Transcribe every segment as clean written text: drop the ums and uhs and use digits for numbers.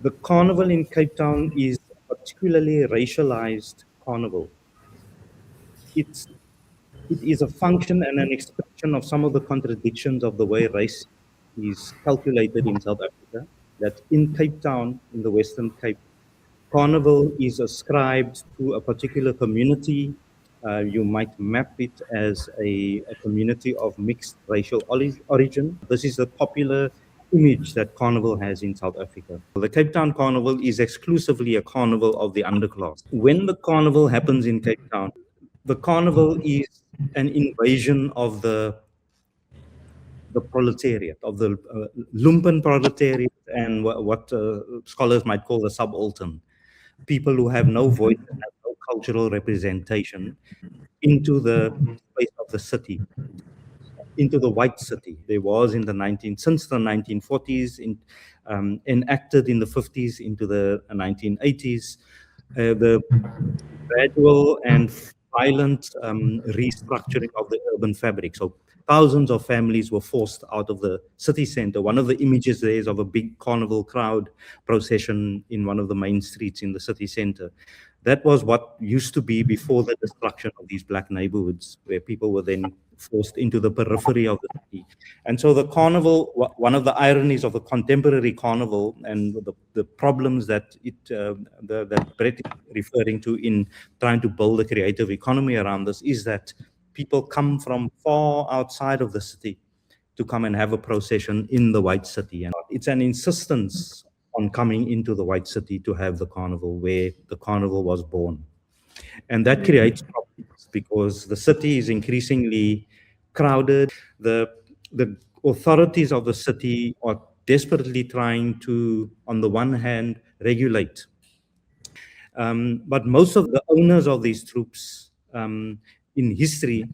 The carnival in Cape Town is a particularly racialized carnival. It's it is a function and an expression of some of the contradictions of the way race is calculated in South Africa. That in Cape Town, in the Western Cape, carnival is ascribed to a particular community. You might map it as a community of mixed racial origin. This is the popular image that carnival has in South Africa. The Cape Town Carnival is exclusively a carnival of the underclass. When the carnival happens in Cape Town, the carnival is an invasion of the proletariat, of the lumpen proletariat, and what scholars might call the subaltern, people who have no voice and have no cultural representation, into the space of the city, into the white city. There was in the since the 1940s, enacted in the 50s into the 1980s, the gradual and violent restructuring of the urban fabric. So thousands of families were forced out of the city center. One of the images there is of a big carnival crowd procession in one of the main streets in the city center. That was what used to be before the destruction of these black neighborhoods, where people were then forced into the periphery of the city. And so the carnival, one of the ironies of the contemporary carnival and the problems that that Brett is referring to in trying to build a creative economy around this, is that people come from far outside of the city to come and have a procession in the white city. And it's an insistence on coming into the white city to have the carnival where the carnival was born. And that creates problems because the city is increasingly crowded. The authorities of the city are desperately trying to, on the one hand, regulate. But most of the owners of these troops in history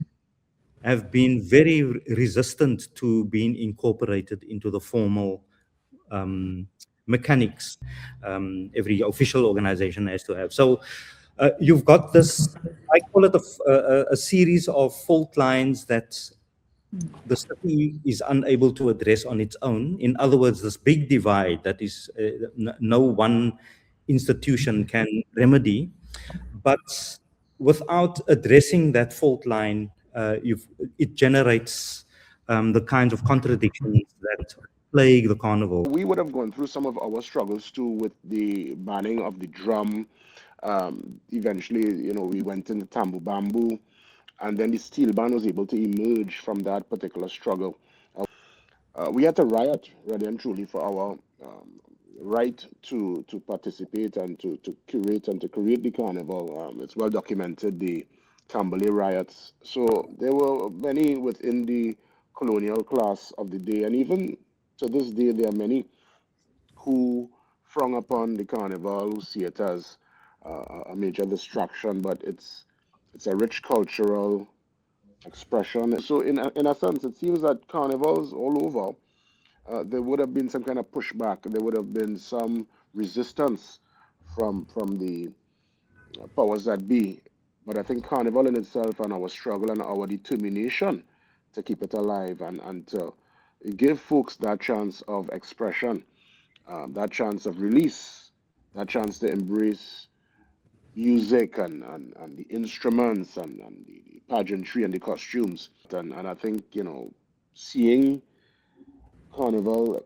have been very resistant to being incorporated into the formal mechanics every official organization has to have. So you've got this, I call it a series of fault lines that the city is unable to address on its own. In other words, this big divide that is no one institution can remedy. But without addressing that fault line, it generates the kinds of contradictions that plague the carnival. We would have gone through some of our struggles too with the banning of the drum. Eventually, we went into Tambu Bamboo, and then the steel ban was able to emerge from that particular struggle. We had to riot, really and truly, for our right to participate and to curate and to create the carnival. It's well documented, the Camberley riots. So there were many within the colonial class of the day, and even to this day, there are many who frown upon the carnival, who see it as a major distraction, but it's a rich cultural expression. So in a sense, it seems that carnivals all over, there would have been some kind of pushback. There would have been some resistance from the powers that be. But I think carnival in itself and our struggle and our determination to keep it alive and to give folks that chance of expression, that chance of release, that chance to embrace music and the instruments and the pageantry and the costumes. And I think, seeing Carnival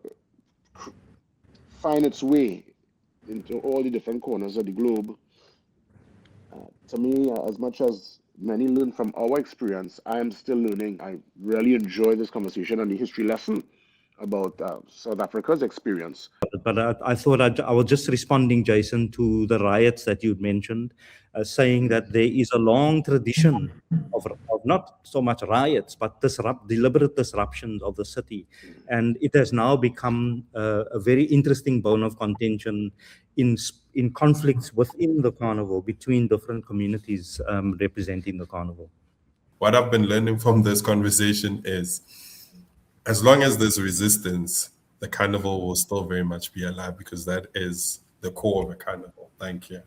find its way into all the different corners of the globe, to me, as much as many learn from our experience, I am still learning. I really enjoy this conversation and the history lesson about South Africa's experience. But I thought I was just responding, Jason, to the riots that you'd mentioned, saying that there is a long tradition of not so much riots, but deliberate disruptions of the city. And it has now become a very interesting bone of contention in conflicts within the carnival between different communities representing the carnival. What I've been learning from this conversation is, as long as there's resistance, the carnival will still very much be alive, because that is the core of a carnival. Thank you.